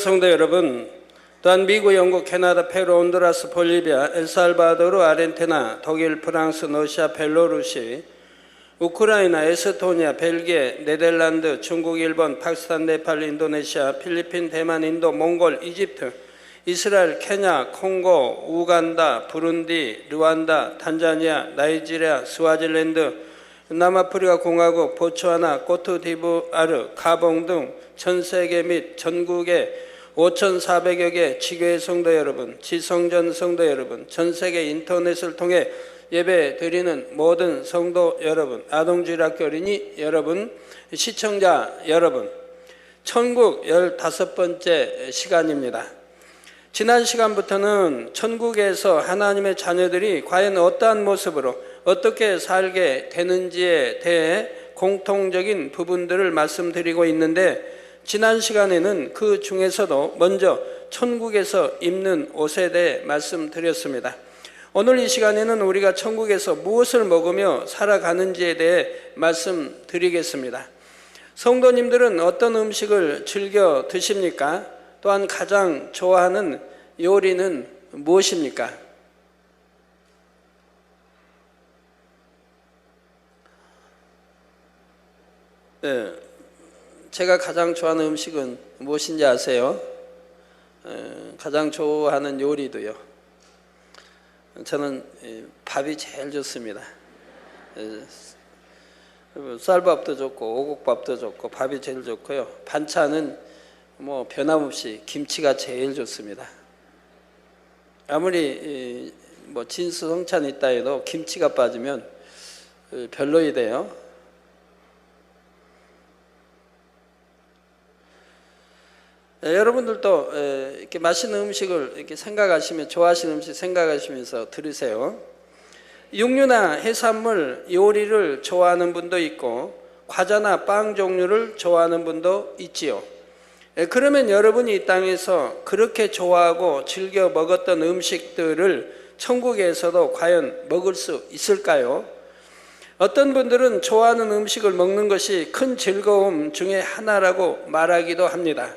성도 여러분, 또한 미국, 영국, 캐나다, 페루, 온두라스, 볼리비아, 엘살바도르, 아르헨티나, 독일, 프랑스, 러시아, 벨로루시, 우크라이나, 에스토니아, 벨기에, 네덜란드, 중국, 일본, 파키스탄, 네팔, 인도네시아, 필리핀, 대만, 인도, 몽골, 이집트, 이스라엘, 케냐, 콩고, 우간다, 부룬디, 르완다, 탄자니아, 나이지리아, 스와질랜드, 남아프리카 공화국, 보츠와나, 코트디부아르, 가봉 등 전 세계 및 전국의 5,400여 개 지교회 성도 여러분, 지성전 성도 여러분, 전 세계 인터넷을 통해 예배 드리는 모든 성도 여러분, 아동주일학교 어린이 여러분, 시청자 여러분, 천국 15번째 시간입니다. 지난 시간부터는 천국에서 하나님의 자녀들이 과연 어떠한 모습으로 어떻게 살게 되는지에 대해 공통적인 부분들을 말씀드리고 있는데, 지난 시간에는 그 중에서도 먼저 천국에서 입는 옷에 대해 말씀드렸습니다. 오늘 이 시간에는 우리가 천국에서 무엇을 먹으며 살아가는지에 대해 말씀드리겠습니다. 성도님들은 어떤 음식을 즐겨 드십니까? 또한 가장 좋아하는 요리는 무엇입니까? 네, 제가 가장 좋아하는 음식은 무엇인지 아세요? 가장 좋아하는 요리도요. 저는 밥이 제일 좋습니다. 쌀밥도 좋고 오곡밥도 좋고 밥이 제일 좋고요. 반찬은 뭐 변함없이 김치가 제일 좋습니다. 아무리 뭐 진수성찬이 있다 해도 김치가 빠지면 별로이 돼요. 여러분들도 이렇게 맛있는 음식을 이렇게 생각하시면, 좋아하시는 음식 생각하시면서 들으세요. 육류나 해산물 요리를 좋아하는 분도 있고 과자나 빵 종류를 좋아하는 분도 있지요. 그러면 여러분이 이 땅에서 그렇게 좋아하고 즐겨 먹었던 음식들을 천국에서도 과연 먹을 수 있을까요? 어떤 분들은 좋아하는 음식을 먹는 것이 큰 즐거움 중에 하나라고 말하기도 합니다.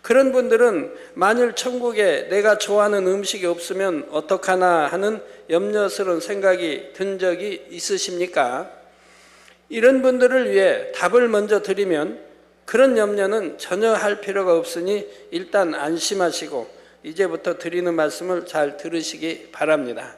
그런 분들은 만일 천국에 내가 좋아하는 음식이 없으면 어떡하나 하는 염려스러운 생각이 든 적이 있으십니까? 이런 분들을 위해 답을 먼저 드리면, 그런 염려는 전혀 할 필요가 없으니 일단 안심하시고 이제부터 드리는 말씀을 잘 들으시기 바랍니다.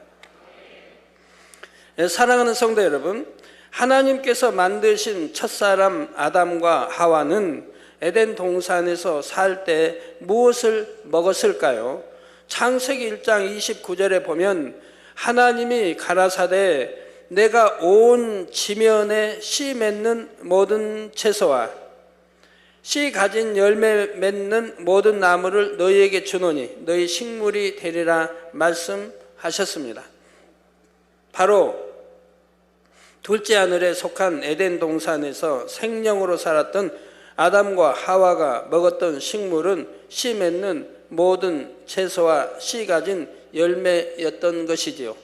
사랑하는 성도 여러분, 하나님께서 만드신 첫사람 아담과 하와는 에덴 동산에서 살 때 무엇을 먹었을까요? 창세기 1장 29절에 보면 하나님이 가라사대 내가 온 지면에 씨 맺는 모든 채소와 씨 가진 열매 맺는 모든 나무를 너희에게 주노니 너희 식물이 되리라 말씀하셨습니다. 바로 둘째 하늘에 속한 에덴 동산에서 생명으로 살았던 아담과 하와가 먹었던 식물은 씨 맺는 모든 채소와 씨 가진 열매였던 것이지요.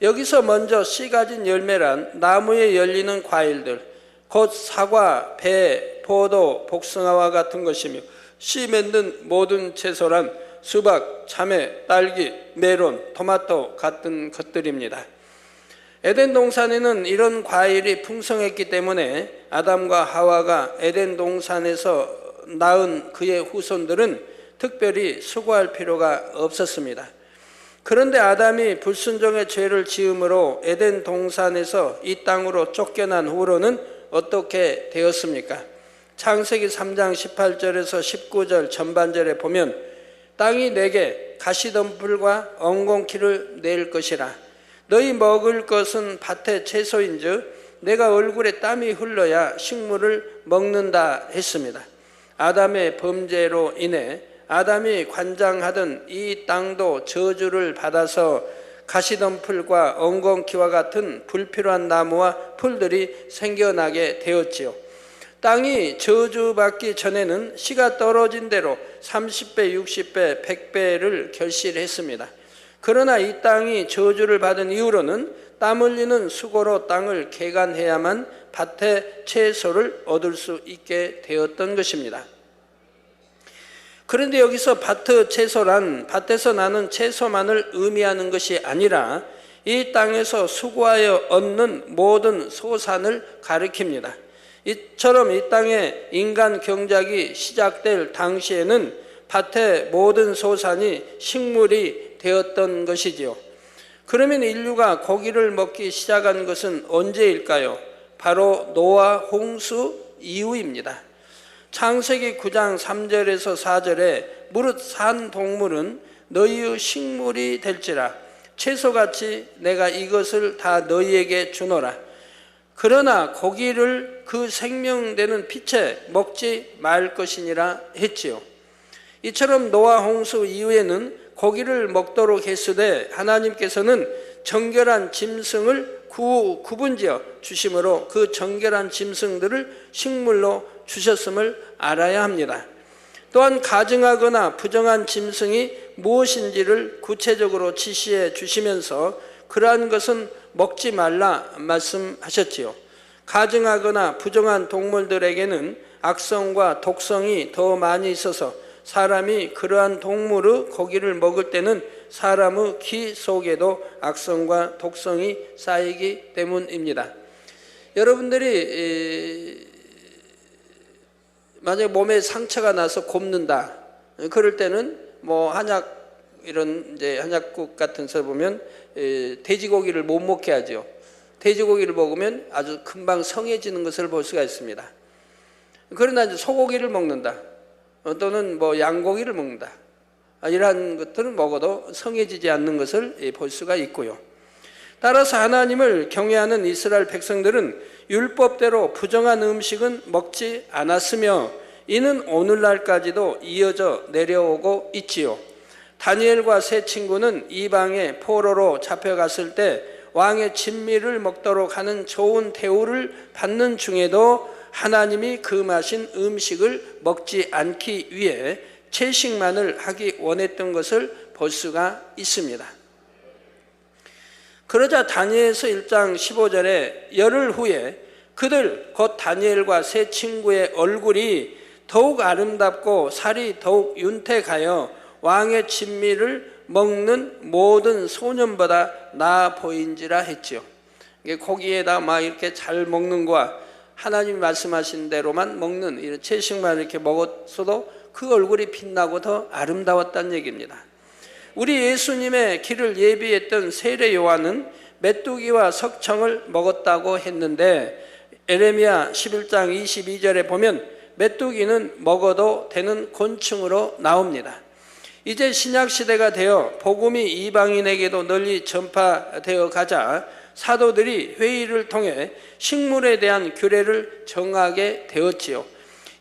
여기서 먼저 씨 가진 열매란 나무에 열리는 과일들, 곧 사과, 배, 포도, 복숭아와 같은 것이며, 씨 맺는 모든 채소란 수박, 참외, 딸기, 메론, 토마토 같은 것들입니다. 에덴 동산에는 이런 과일이 풍성했기 때문에 아담과 하와가 에덴 동산에서 낳은 그의 후손들은 특별히 수고할 필요가 없었습니다. 그런데 아담이 불순종의 죄를 지음으로 에덴 동산에서 이 땅으로 쫓겨난 후로는 어떻게 되었습니까? 창세기 3장 18절에서 19절 전반절에 보면 땅이 내게 가시덤불과 엉겅퀴를 낼 것이라. 너희 먹을 것은 밭의 채소인즉 내가 얼굴에 땀이 흘러야 식물을 먹는다 했습니다. 아담의 범죄로 인해 아담이 관장하던 이 땅도 저주를 받아서 가시덤불과 엉겅퀴와 같은 불필요한 나무와 풀들이 생겨나게 되었지요. 땅이 저주받기 전에는 씨가 떨어진 대로 30배, 60배, 100배를 결실했습니다. 그러나 이 땅이 저주를 받은 이후로는 땀 흘리는 수고로 땅을 개간해야만 밭의 채소를 얻을 수 있게 되었던 것입니다. 그런데 여기서 밭의 채소란 밭에서 나는 채소만을 의미하는 것이 아니라 이 땅에서 수고하여 얻는 모든 소산을 가리킵니다. 이처럼 이 땅에 인간 경작이 시작될 당시에는 밭의 모든 소산이 식물이 되었던 것이지요. 그러면 인류가 고기를 먹기 시작한 것은 언제일까요? 바로 노아 홍수 이후입니다. 창세기 9장 3절에서 4절에 무릇 산 동물은 너희의 식물이 될지라 채소같이 내가 이것을 다 너희에게 주노라. 그러나 고기를 그 생명되는 빛에 먹지 말 것이니라 했지요. 이처럼 노아 홍수 이후에는 고기를 먹도록 했으되 하나님께서는 정결한 짐승을 구분지어 주심으로 그 정결한 짐승들을 식물로 주셨음을 알아야 합니다. 또한 가증하거나 부정한 짐승이 무엇인지를 구체적으로 지시해 주시면서 그러한 것은 먹지 말라 말씀하셨지요. 가증하거나 부정한 동물들에게는 악성과 독성이 더 많이 있어서 사람이 그러한 동물의 고기를 먹을 때는 사람의 기 속에도 악성과 독성이 쌓이기 때문입니다. 여러분들이 만약에 몸에 상처가 나서 곱는다, 그럴 때는 뭐 한약, 이런 이제 한약국 같은 데 보면 돼지고기를 못 먹게 하죠. 돼지고기를 먹으면 아주 금방 성해지는 것을 볼 수가 있습니다. 그러나 이제 소고기를 먹는다, 또는 뭐 양고기를 먹는다, 이러한 것들은 먹어도 성해지지 않는 것을 볼 수가 있고요. 따라서 하나님을 경외하는 이스라엘 백성들은 율법대로 부정한 음식은 먹지 않았으며 이는 오늘날까지도 이어져 내려오고 있지요. 다니엘과 세 친구는 이방의 포로로 잡혀갔을 때 왕의 진미를 먹도록 하는 좋은 대우를 받는 중에도 하나님이 금하신 음식을 먹지 않기 위해 채식만을 하기 원했던 것을 볼 수가 있습니다. 그러자 다니엘서 1장 15절에 열흘 후에 그들 곧 다니엘과 세 친구의 얼굴이 더욱 아름답고 살이 더욱 윤택하여 왕의 진미를 먹는 모든 소년보다 나아 보인지라 했지요. 고기에다 막 이렇게 잘 먹는 거와 하나님이 말씀하신 대로만 먹는 이런 채식만 이렇게 먹었어도 그 얼굴이 빛나고 더 아름다웠다는 얘기입니다. 우리 예수님의 길을 예비했던 세례 요한은 메뚜기와 석청을 먹었다고 했는데 에레미야 11장 22절에 보면 메뚜기는 먹어도 되는 곤충으로 나옵니다. 이제 신약시대가 되어 복음이 이방인에게도 널리 전파되어 가자 사도들이 회의를 통해 식물에 대한 규례를 정하게 되었지요.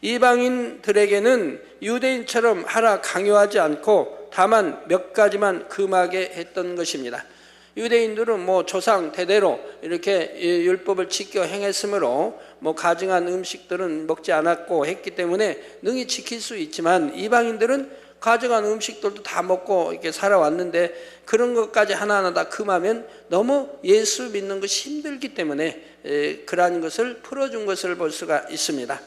이방인들에게는 유대인처럼 하라 강요하지 않고 다만 몇 가지만 금하게 했던 것입니다. 유대인들은 뭐 조상 대대로 이렇게 율법을 지켜 행했으므로 뭐 가증한 음식들은 먹지 않았고 했기 때문에 능히 지킬 수 있지만 이방인들은 가증한 음식들도 다 먹고 이렇게 살아왔는데 그런 것까지 하나하나 다 금하면 너무 예수 믿는 것이 힘들기 때문에 그러한 것을 풀어준 것을 볼 수가 있습니다.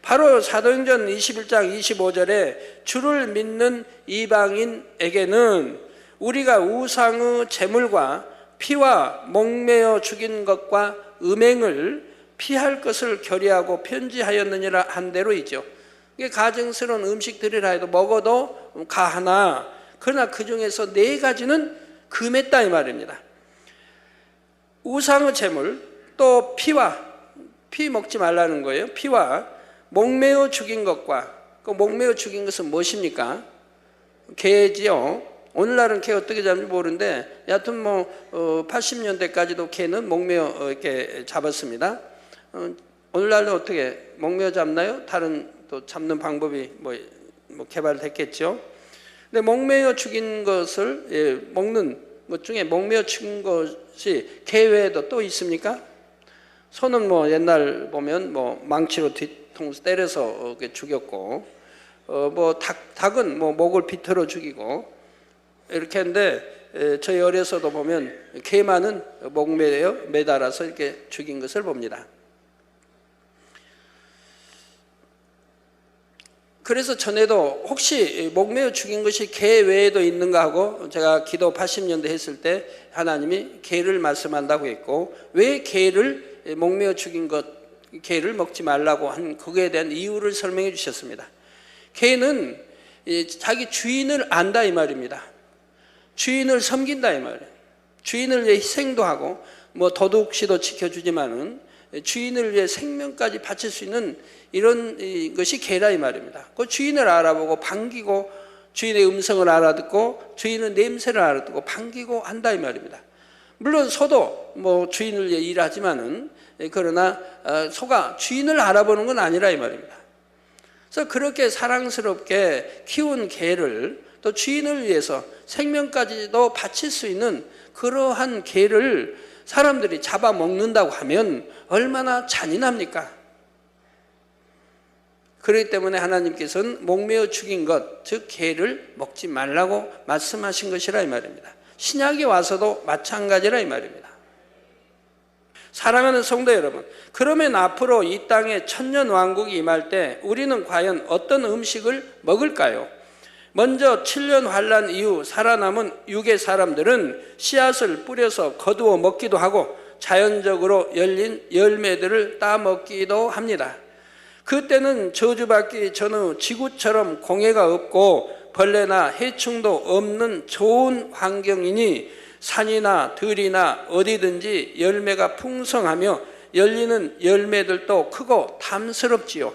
바로 사도행전 21장 25절에 주를 믿는 이방인에게는 우리가 우상의 제물과 피와 목매어 죽인 것과 음행을 피할 것을 결의하고 편지하였느니라 한 대로이죠. 이게 가증스러운 음식들이라 해도 먹어도 가하나 그러나 그 중에서 4가지는 금했다 이 말입니다. 우상의 제물, 또 피 먹지 말라는 거예요. 피와 목매어 죽인 것과, 그 목매어 죽인 것은 무엇입니까? 개지요. 오늘날은 개 어떻게 잡는지 모르는데 여하튼 뭐 80년대까지도 개는 목매어 이렇게 잡았습니다. 오늘날은 어떻게 목매어 잡나요? 다른 또 잡는 방법이 뭐 개발됐겠죠. 근데 목매어 죽인 것을 먹는 것 중에 목매어 죽인 것이 개 외에도 또 있습니까? 소는 뭐 옛날 보면 뭐 망치로 뒤통수 때려서 죽였고, 뭐 닭은 뭐 목을 비틀어 죽이고 이렇게 했는데 저희 어려서도 보면 개만은 목매어 매달아서 이렇게 죽인 것을 봅니다. 그래서 전에도 혹시 목매어 죽인 것이 개 외에도 있는가 하고 제가 기도 80년대 했을 때 하나님이 개를 말씀한다고 했고, 왜 개를 목매어 죽인 것, 개를 먹지 말라고 한 그거에 대한 이유를 설명해 주셨습니다. 개는 자기 주인을 안다 이 말입니다. 주인을 섬긴다 이 말이에요. 주인을 위해 희생도 하고 뭐 도둑시도 지켜주지만은 주인을 위해 생명까지 바칠 수 있는 이런 것이 개라 이 말입니다. 그 주인을 알아보고 반기고, 주인의 음성을 알아듣고 주인의 냄새를 알아듣고 반기고 한다 이 말입니다. 물론 소도 뭐 주인을 위해 일하지만은, 그러나 소가 주인을 알아보는 건 아니라 이 말입니다. 그래서 그렇게 사랑스럽게 키운 개를 또 주인을 위해서 생명까지도 바칠 수 있는 그러한 개를 사람들이 잡아먹는다고 하면 얼마나 잔인합니까? 그렇기 때문에 하나님께서는 목매어 죽인 것, 즉 개를 먹지 말라고 말씀하신 것이라 이 말입니다. 신약에 와서도 마찬가지라 이 말입니다. 사랑하는 성도 여러분, 그러면 앞으로 이 땅에 천년왕국이 임할 때 우리는 과연 어떤 음식을 먹을까요? 먼저 7년 환란 이후 살아남은 육의 사람들은 씨앗을 뿌려서 거두어 먹기도 하고 자연적으로 열린 열매들을 따먹기도 합니다. 그때는 저주받기 전후 지구처럼 공해가 없고 벌레나 해충도 없는 좋은 환경이니 산이나 들이나 어디든지 열매가 풍성하며 열리는 열매들도 크고 탐스럽지요.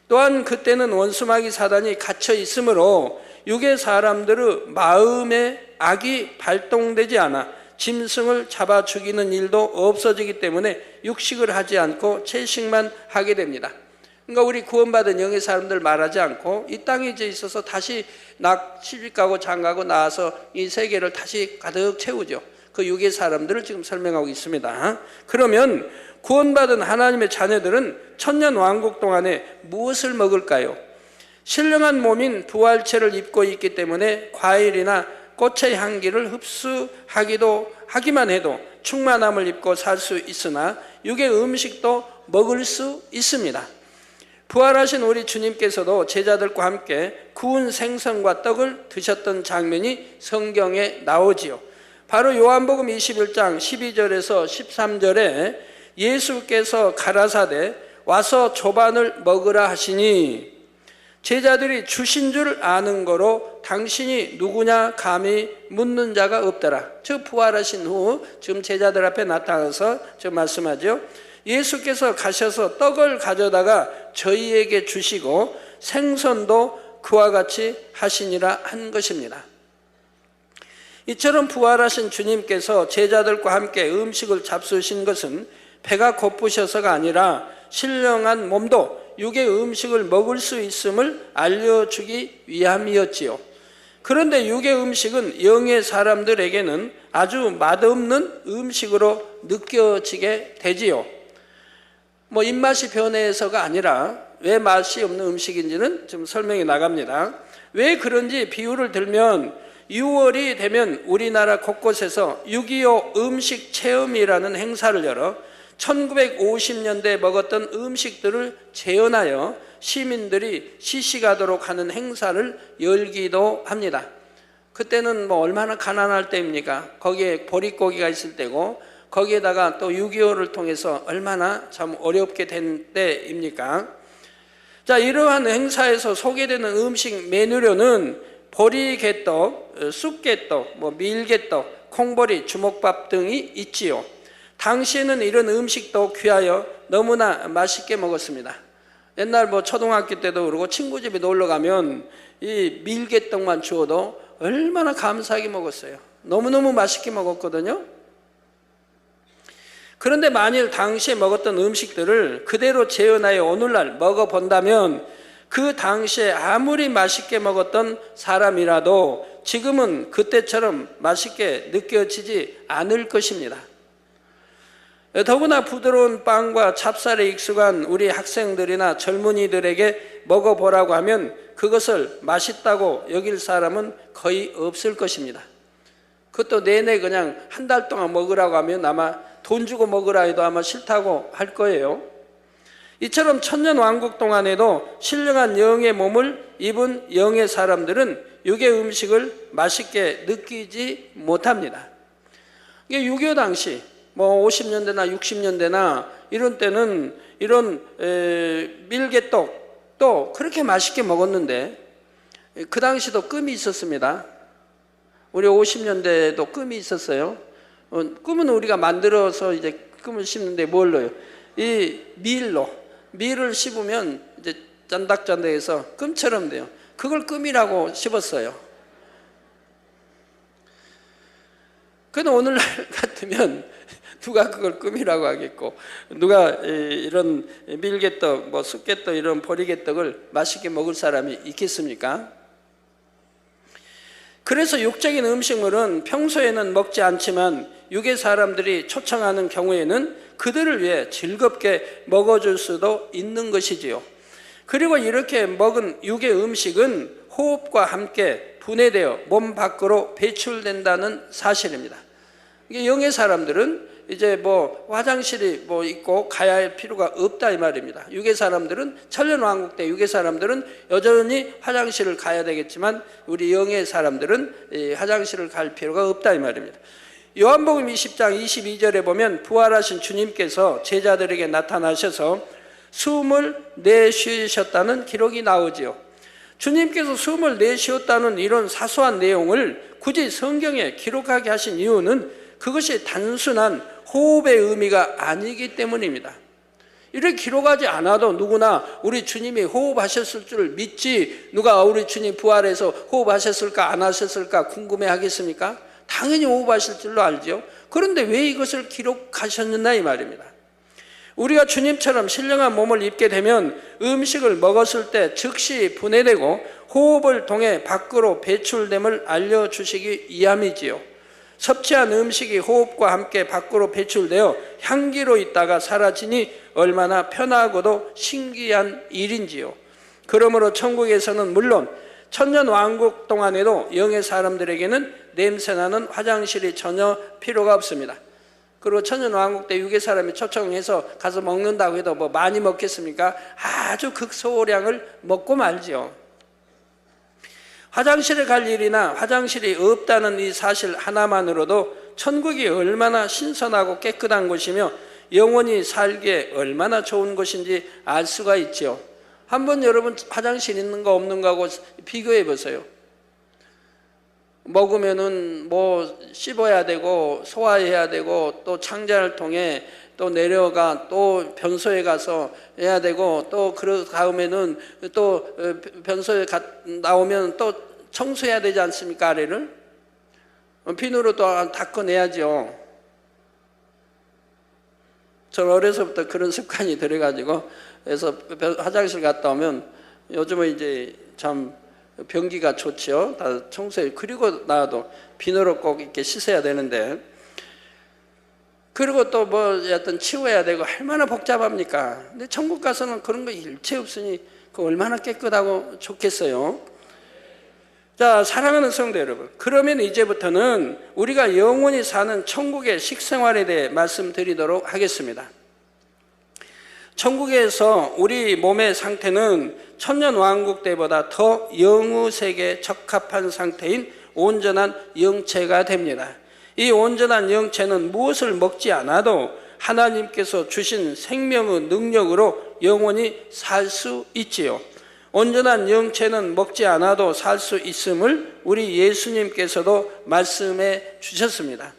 또한 그때는 원수마귀 사단이 갇혀 있으므로 육의 사람들의 마음에 악이 발동되지 않아 짐승을 잡아 죽이는 일도 없어지기 때문에 육식을 하지 않고 채식만 하게 됩니다. 그러니까 우리 구원받은 영의 사람들 말하지 않고 이 땅에 이제 있어서 다시 시집가고 장가고 나와서 이 세계를 다시 가득 채우죠. 그 육의 사람들을 지금 설명하고 있습니다. 그러면 구원받은 하나님의 자녀들은 천년 왕국 동안에 무엇을 먹을까요? 신령한 몸인 부활체를 입고 있기 때문에 과일이나 꽃의 향기를 하기만 해도 충만함을 입고 살 수 있으나 육의 음식도 먹을 수 있습니다. 부활하신 우리 주님께서도 제자들과 함께 구운 생선과 떡을 드셨던 장면이 성경에 나오지요. 바로 요한복음 21장 12절에서 13절에 예수께서 가라사대 와서 조반을 먹으라 하시니 제자들이 주신 줄 아는 거로 당신이 누구냐 감히 묻는 자가 없더라. 즉 부활하신 후 지금 제자들 앞에 나타나서 지금 말씀하죠. 예수께서 가셔서 떡을 가져다가 저희에게 주시고 생선도 그와 같이 하시니라 한 것입니다. 이처럼 부활하신 주님께서 제자들과 함께 음식을 잡수신 것은 배가 고프셔서가 아니라 신령한 몸도 육의 음식을 먹을 수 있음을 알려주기 위함이었지요. 그런데 육의 음식은 영의 사람들에게는 아주 맛없는 음식으로 느껴지게 되지요. 뭐 입맛이 변해서가 아니라 왜 맛이 없는 음식인지는 좀 설명이 나갑니다. 왜 그런지 비유를 들면 6월이 되면 우리나라 곳곳에서 6.25 음식 체험이라는 행사를 열어 1950년대에 먹었던 음식들을 재현하여 시민들이 시식하도록 하는 행사를 열기도 합니다. 그때는 뭐 얼마나 가난할 때입니까? 거기에 보릿고기가 있을 때고 거기에다가 또 6.25를 통해서 얼마나 참 어렵게 된 때입니까? 자, 이러한 행사에서 소개되는 음식 메뉴로는 보리개떡, 쑥개떡, 밀개떡, 콩보리, 주먹밥 등이 있지요. 당시에는 이런 음식도 귀하여 너무나 맛있게 먹었습니다. 옛날 초등학교 때도 그러고 친구 집에 놀러 가면 이 밀개떡만 주어도 얼마나 감사하게 먹었어요. 너무너무 맛있게 먹었거든요. 그런데 만일 당시에 먹었던 음식들을 그대로 재현하여 오늘날 먹어본다면 그 당시에 아무리 맛있게 먹었던 사람이라도 지금은 그때처럼 맛있게 느껴지지 않을 것입니다. 더구나 부드러운 빵과 찹쌀에 익숙한 우리 학생들이나 젊은이들에게 먹어보라고 하면 그것을 맛있다고 여길 사람은 거의 없을 것입니다. 그것도 내내 그냥 한 달 동안 먹으라고 하면 아마 돈 주고 먹으라 해도 아마 싫다고 할 거예요. 이처럼 천년왕국 동안에도 신령한 영의 몸을 입은 영의 사람들은 육의 음식을 맛있게 느끼지 못합니다. 이게 6.25 당시 50년대나 60년대나 이런 때는 이런 밀개떡도 그렇게 맛있게 먹었는데 그 당시도 끔이 있었습니다. 우리 50년대에도 끔이 있었어요. 끔은 우리가 만들어서 이제 끔을 씹는데 뭘 넣어요? 이 밀을 씹으면 이제 짠닥짠닥해서 끔처럼 돼요. 그걸 끔이라고 씹었어요. 그런데 오늘날 같으면 누가 그걸 끔이라고 하겠고, 누가 이런 밀개떡, 쑥개떡, 이런 보리개떡을 맛있게 먹을 사람이 있겠습니까? 그래서 육적인 음식물은 평소에는 먹지 않지만 육의 사람들이 초청하는 경우에는 그들을 위해 즐겁게 먹어줄 수도 있는 것이지요. 그리고 이렇게 먹은 육의 음식은 호흡과 함께 분해되어 몸 밖으로 배출된다는 사실입니다. 이게 영의 사람들은 이제 화장실이 있고 가야 할 필요가 없다 이 말입니다. 육의 사람들은 천년왕국 때 육의 사람들은 여전히 화장실을 가야 되겠지만 우리 영의 사람들은 화장실을 갈 필요가 없다 이 말입니다. 요한복음 20장 22절에 보면 부활하신 주님께서 제자들에게 나타나셔서 숨을 내쉬셨다는 기록이 나오지요. 주님께서 숨을 내쉬었다는 이런 사소한 내용을 굳이 성경에 기록하게 하신 이유는 그것이 단순한 호흡의 의미가 아니기 때문입니다. 이렇게 기록하지 않아도 누구나 우리 주님이 호흡하셨을 줄 믿지, 누가 우리 주님 부활해서 호흡하셨을까 안 하셨을까 궁금해 하겠습니까? 당연히 호흡하실 줄로 알죠. 그런데 왜 이것을 기록하셨느냐 이 말입니다. 우리가 주님처럼 신령한 몸을 입게 되면 음식을 먹었을 때 즉시 분해되고 호흡을 통해 밖으로 배출됨을 알려주시기 위함이지요. 섭취한 음식이 호흡과 함께 밖으로 배출되어 향기로 있다가 사라지니 얼마나 편하고도 신기한 일인지요. 그러므로 천국에서는 물론 천년왕국 동안에도 영의 사람들에게는 냄새나는 화장실이 전혀 필요가 없습니다. 그리고 천년왕국 때 육의 사람이 초청해서 가서 먹는다고 해도 많이 먹겠습니까? 아주 극소량을 먹고 말지요. 화장실에 갈 일이나 화장실이 없다는 이 사실 하나만으로도 천국이 얼마나 신선하고 깨끗한 곳이며 영원히 살기에 얼마나 좋은 곳인지 알 수가 있지요. 한번 여러분 화장실 있는 거 없는 거하고 비교해 보세요. 먹으면은 씹어야 되고 소화해야 되고 또 창자를 통해 또 내려가 또 변소에 가서 해야 되고 또 그 다음에는 또 변소에 나오면 또 청소해야 되지 않습니까? 아래를 비누로 또 닦아내야죠. 저는 어려서부터 그런 습관이 들어가지고 그래서 화장실 갔다 오면 요즘은 이제 참 변기가 좋죠. 다 청소해. 그리고 나도 비누로 꼭 이렇게 씻어야 되는데, 그리고 또 여하튼 치워야 되고 얼마나 복잡합니까? 근데 천국 가서는 그런 거 일체 없으니 그 얼마나 깨끗하고 좋겠어요. 자, 사랑하는 성도 여러분, 그러면 이제부터는 우리가 영원히 사는 천국의 식생활에 대해 말씀드리도록 하겠습니다. 천국에서 우리 몸의 상태는 천년왕국 때보다 더 영우색에 적합한 상태인 온전한 영체가 됩니다. 이 온전한 영체는 무엇을 먹지 않아도 하나님께서 주신 생명의 능력으로 영원히 살 수 있지요. 온전한 영체는 먹지 않아도 살 수 있음을 우리 예수님께서도 말씀해 주셨습니다.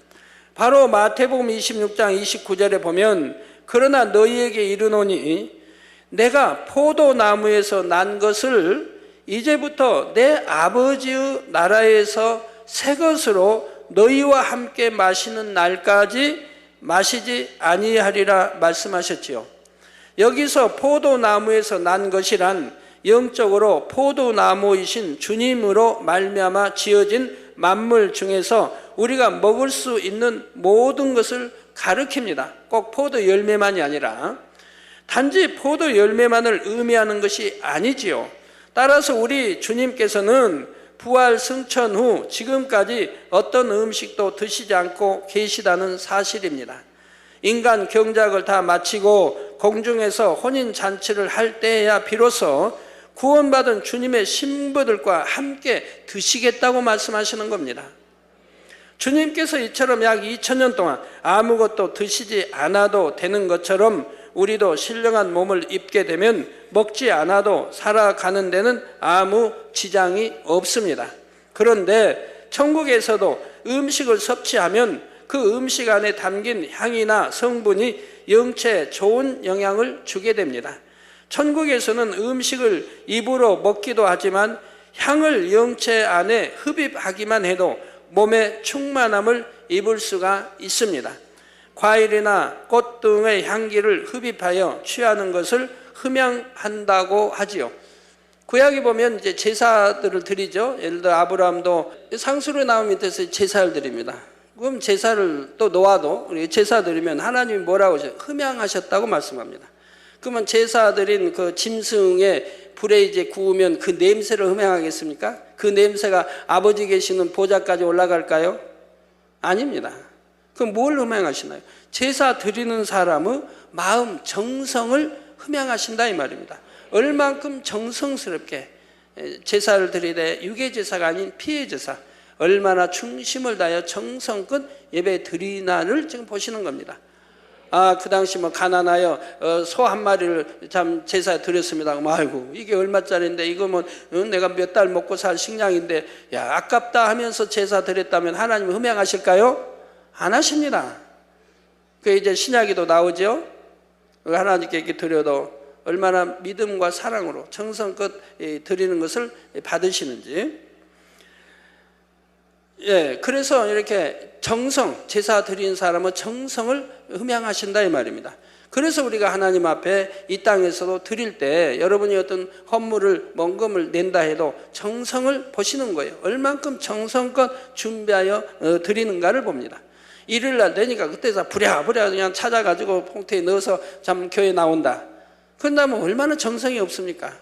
바로 마태복음 26장 29절에 보면 그러나 너희에게 이르노니 내가 포도나무에서 난 것을 이제부터 내 아버지의 나라에서 새 것으로 너희와 함께 마시는 날까지 마시지 아니하리라 말씀하셨지요. 여기서 포도나무에서 난 것이란 영적으로 포도나무이신 주님으로 말미암아 지어진 만물 중에서 우리가 먹을 수 있는 모든 것을 가리킵니다. 꼭 포도 열매만이 아니라 단지 포도 열매만을 의미하는 것이 아니지요. 따라서 우리 주님께서는 부활 승천 후 지금까지 어떤 음식도 드시지 않고 계시다는 사실입니다. 인간 경작을 다 마치고 공중에서 혼인잔치를 할 때야 비로소 구원받은 주님의 신부들과 함께 드시겠다고 말씀하시는 겁니다. 주님께서 이처럼 약 2000년 동안 아무것도 드시지 않아도 되는 것처럼 우리도 신령한 몸을 입게 되면 먹지 않아도 살아가는 데는 아무 지장이 없습니다. 그런데 천국에서도 음식을 섭취하면 그 음식 안에 담긴 향이나 성분이 영체에 좋은 영향을 주게 됩니다. 천국에서는 음식을 입으로 먹기도 하지만 향을 영체 안에 흡입하기만 해도 몸에 충만함을 입을 수가 있습니다. 과일이나 꽃 등의 향기를 흡입하여 취하는 것을 흠양한다고 하지요. 구약에 보면 이제 제사들을 드리죠. 예를 들어 아브라함도 상수로 나온 밑에서 제사를 드립니다. 그럼 제사를 또 놓아도 제사 드리면 하나님이 뭐라고 하셔요? 흠양하셨다고 말씀합니다. 그러면 제사 드린 그 짐승의 불에 이제 구우면 그 냄새를 흠양하겠습니까? 그 냄새가 아버지 계시는 보좌까지 올라갈까요? 아닙니다. 그럼 뭘 흠양하시나요? 제사 드리는 사람의 마음 정성을 흠양하신다 이 말입니다. 얼만큼 정성스럽게 제사를 드리되 육의 제사가 아닌 피의 제사, 얼마나 중심을 다하여 정성껏 예배 드리나를 지금 보시는 겁니다. 그 당시 뭐 가난하여 소 한 마리를 참 제사에 드렸습니다. 아이고 이게 얼마짜리인데 이거 뭐 내가 몇 달 먹고 살 식량인데 야 아깝다 하면서 제사 드렸다면 하나님 흠양하실까요? 안 하십니다. 그 이제 신약에도 나오죠. 하나님께 이렇게 드려도 얼마나 믿음과 사랑으로 정성껏 드리는 것을 받으시는지. 그래서 이렇게 정성, 제사 드리는 사람은 정성을 흠양하신다 이 말입니다. 그래서 우리가 하나님 앞에 이 땅에서도 드릴 때 여러분이 어떤 헌물을 먼금을 낸다 해도 정성을 보시는 거예요. 얼만큼 정성껏 준비하여 드리는가를 봅니다. 일요일 날 되니까 그때서 부랴부랴 그냥 찾아가지고 봉투에 넣어서 참 교회 나온다. 그런다면 얼마나 정성이 없습니까?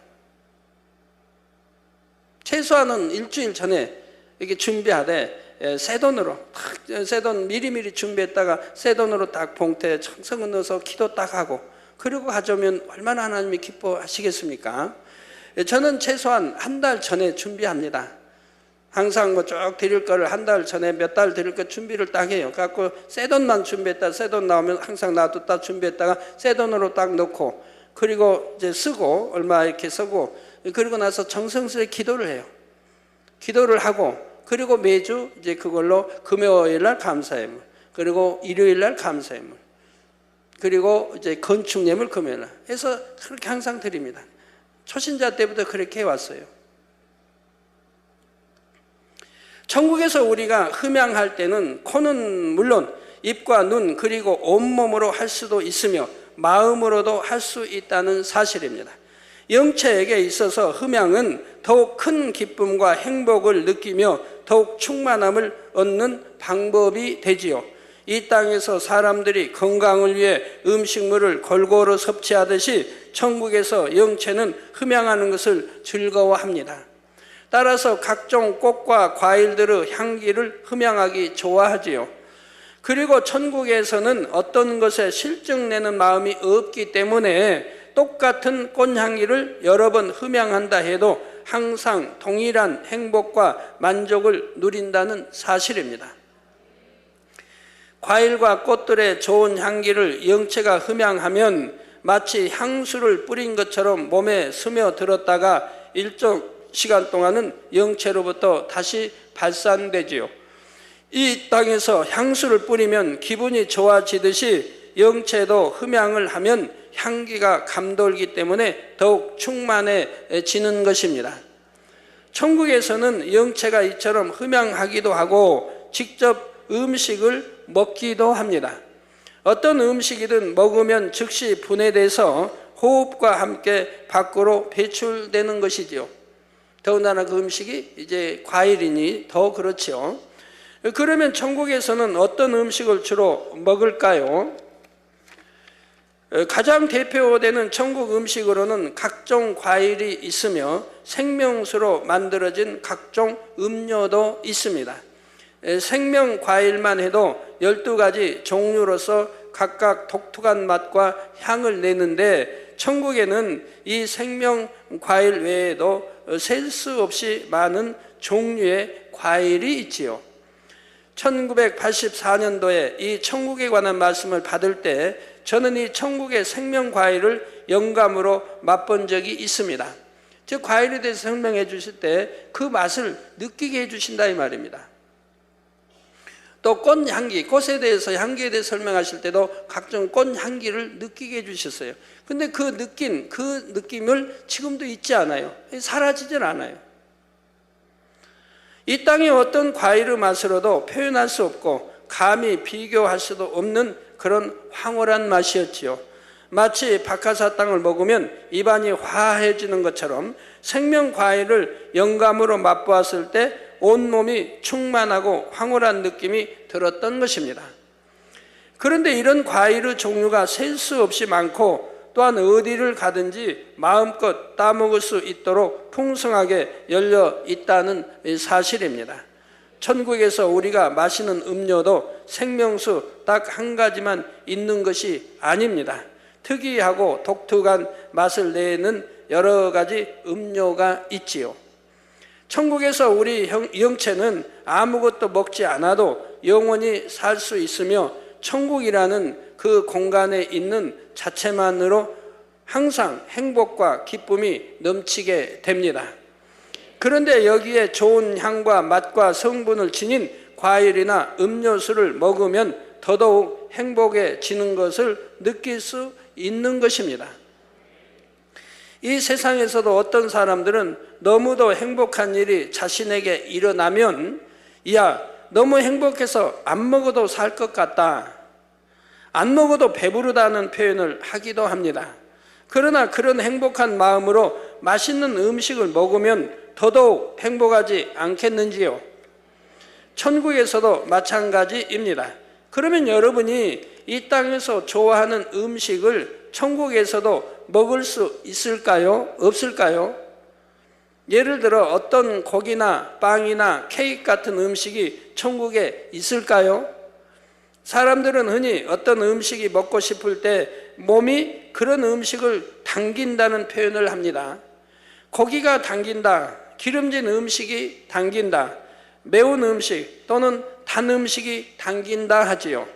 최소한은 일주일 전에 이렇게 준비하되 새 돈으로 새 돈 미리미리 준비했다가 새 돈으로 딱 봉투에 정성을 넣어서 기도 딱 하고 그리고 가져오면 얼마나 하나님이 기뻐하시겠습니까? 저는 최소한 한 달 전에 준비합니다. 항상 뭐 쭉 드릴 거를 한 달 전에 몇 달 드릴 거 준비를 딱 해요. 그래갖고 새 돈만 준비했다 새 돈 나오면 항상 놔뒀다 준비했다가 새 돈으로 딱 넣고 그리고 이제 쓰고 얼마 이렇게 쓰고 그리고 나서 정성스레 기도를 해요. 기도를 하고 그리고 매주 이제 그걸로 금요일 날 감사예물 그리고 일요일 날 감사예물 그리고 이제 건축예물 금요일 날 해서 그렇게 항상 드립니다. 초신자 때부터 그렇게 해왔어요. 천국에서 우리가 흠양할 때는 코는 물론 입과 눈 그리고 온몸으로 할 수도 있으며 마음으로도 할 수 있다는 사실입니다. 영체에게 있어서 흠양은 더욱 큰 기쁨과 행복을 느끼며 더욱 충만함을 얻는 방법이 되지요. 이 땅에서 사람들이 건강을 위해 음식물을 골고루 섭취하듯이 천국에서 영체는 흠양하는 것을 즐거워합니다. 따라서 각종 꽃과 과일들의 향기를 흠양하기 좋아하지요. 그리고 천국에서는 어떤 것에 실증내는 마음이 없기 때문에 똑같은 꽃향기를 여러 번 흠양한다 해도 항상 동일한 행복과 만족을 누린다는 사실입니다. 과일과 꽃들의 좋은 향기를 영체가 흠양하면 마치 향수를 뿌린 것처럼 몸에 스며들었다가 일정 시간 동안은 영체로부터 다시 발산되지요. 이 땅에서 향수를 뿌리면 기분이 좋아지듯이 영체도 흠양을 하면 향기가 감돌기 때문에 더욱 충만해지는 것입니다. 천국에서는 영체가 이처럼 흠양하기도 하고 직접 음식을 먹기도 합니다. 어떤 음식이든 먹으면 즉시 분해돼서 호흡과 함께 밖으로 배출되는 것이지요. 더군다나 그 음식이 이제 과일이니 더 그렇지요. 그러면 천국에서는 어떤 음식을 주로 먹을까요? 가장 대표되는 천국 음식으로는 각종 과일이 있으며 생명수로 만들어진 각종 음료도 있습니다. 생명 과일만 해도 12가지 종류로서 각각 독특한 맛과 향을 내는데 천국에는 이 생명 과일 외에도 셀 수 없이 많은 종류의 과일이 있지요. 1984년도에 이 천국에 관한 말씀을 받을 때 저는 이 천국의 생명 과일을 영감으로 맛본 적이 있습니다. 즉 과일에 대해서 설명해 주실 때 그 맛을 느끼게 해 주신다 이 말입니다. 또 꽃향기, 꽃에 대해서 향기에 대해서 설명하실 때도 각종 꽃향기를 느끼게 해 주셨어요. 근데 그 느낌을 지금도 잊지 않아요. 사라지질 않아요. 이 땅의 어떤 과일의 맛으로도 표현할 수 없고 감히 비교할 수도 없는 그런 황홀한 맛이었지요. 마치 박하사 땅을 먹으면 입안이 화해지는 것처럼 생명 과일을 영감으로 맛보았을 때 온몸이 충만하고 황홀한 느낌이 들었던 것입니다. 그런데 이런 과일의 종류가 셀 수 없이 많고 또한 어디를 가든지 마음껏 따먹을 수 있도록 풍성하게 열려 있다는 사실입니다. 천국에서 우리가 마시는 음료도 생명수 딱 한 가지만 있는 것이 아닙니다. 특이하고 독특한 맛을 내는 여러 가지 음료가 있지요. 천국에서 우리 영체는 아무것도 먹지 않아도 영원히 살 수 있으며 천국이라는 그 공간에 있는 자체만으로 항상 행복과 기쁨이 넘치게 됩니다. 그런데 여기에 좋은 향과 맛과 성분을 지닌 과일이나 음료수를 먹으면 더더욱 행복해지는 것을 느낄 수 있는 것입니다. 이 세상에서도 어떤 사람들은 너무도 행복한 일이 자신에게 일어나면 야, 너무 행복해서 안 먹어도 살 것 같다, 안 먹어도 배부르다는 표현을 하기도 합니다. 그러나 그런 행복한 마음으로 맛있는 음식을 먹으면 더더욱 행복하지 않겠는지요? 천국에서도 마찬가지입니다. 그러면 여러분이 이 땅에서 좋아하는 음식을 천국에서도 먹을 수 있을까요? 없을까요? 예를 들어 어떤 고기나 빵이나 케이크 같은 음식이 천국에 있을까요? 사람들은 흔히 어떤 음식이 먹고 싶을 때 몸이 그런 음식을 당긴다는 표현을 합니다. 고기가 당긴다, 기름진 음식이 당긴다, 매운 음식 또는 단 음식이 당긴다 하지요.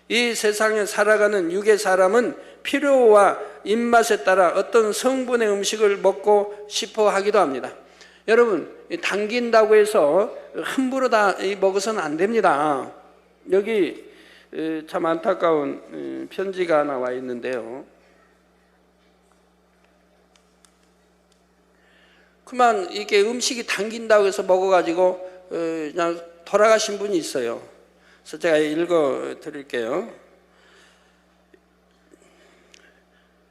이 세상에 살아가는 육의 사람은 필요와 입맛에 따라 어떤 성분의 음식을 먹고 싶어 하기도 합니다. 여러분, 당긴다고 해서 함부로 다 먹어서는 안 됩니다. 여기 참 안타까운 편지가 나와 있는데요. 그만 이게 음식이 당긴다고 해서 먹어가지고 그냥 돌아가신 분이 있어요. 그래서 제가 읽어 드릴게요.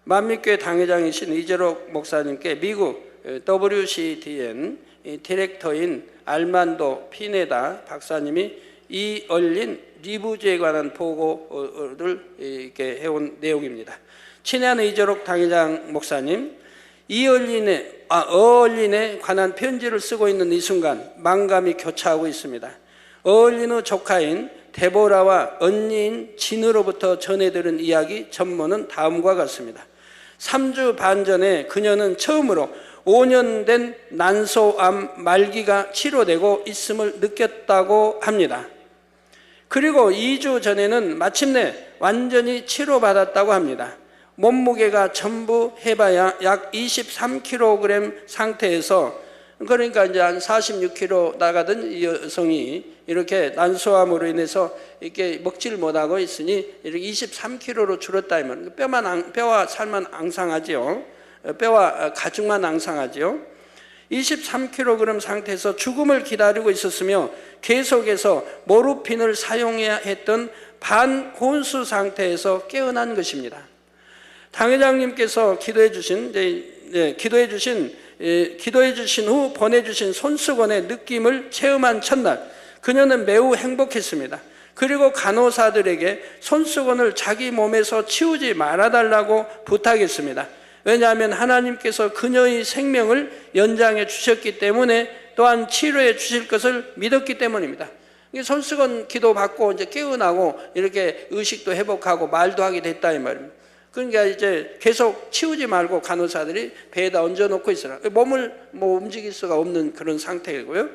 만민교회 당회장이신 이재록 목사님께 미국 WCDN 디렉터인 알만도 피네다 박사님이 이 얼린 리부주에 관한 보고를 이렇게 해온 내용입니다. 친애하는 이재록 당회장 목사님, 어얼린에 관한 편지를 쓰고 있는 이 순간 만감이 교차하고 있습니다. 어얼린의 조카인 데보라와 언니인 진으로부터 전해들은 이야기 전문은 다음과 같습니다. 3주 반 전에 그녀는 처음으로 5년 된 난소암 말기가 치료되고 있음을 느꼈다고 합니다. 그리고 2주 전에는 마침내 완전히 치료받았다고 합니다. 몸무게가 전부 해봐야 약 23kg 상태에서, 그러니까 이제 한 46kg 나가던 이 여성이 이렇게 난소암으로 인해서 이렇게 먹지를 못하고 있으니 이렇게 23kg로 줄었다 하면 뼈와 살만 앙상하지요. 뼈와 가죽만 앙상하지요. 23kg 상태에서 죽음을 기다리고 있었으며 계속해서 모르핀을 사용해야 했던 반곤수 상태에서 깨어난 것입니다. 당회장님께서 기도해 주신 후 보내주신 손수건의 느낌을 체험한 첫날 그녀는 매우 행복했습니다. 그리고 간호사들에게 손수건을 자기 몸에서 치우지 말아달라고 부탁했습니다. 왜냐하면 하나님께서 그녀의 생명을 연장해 주셨기 때문에, 또한 치료해 주실 것을 믿었기 때문입니다. 손수건 기도 받고 이제 깨어나고 이렇게 의식도 회복하고 말도 하게 됐다 이 말입니다. 그러니까 이제 계속 치우지 말고 간호사들이 배에다 얹어놓고 있으라. 몸을 움직일 수가 없는 그런 상태이고요.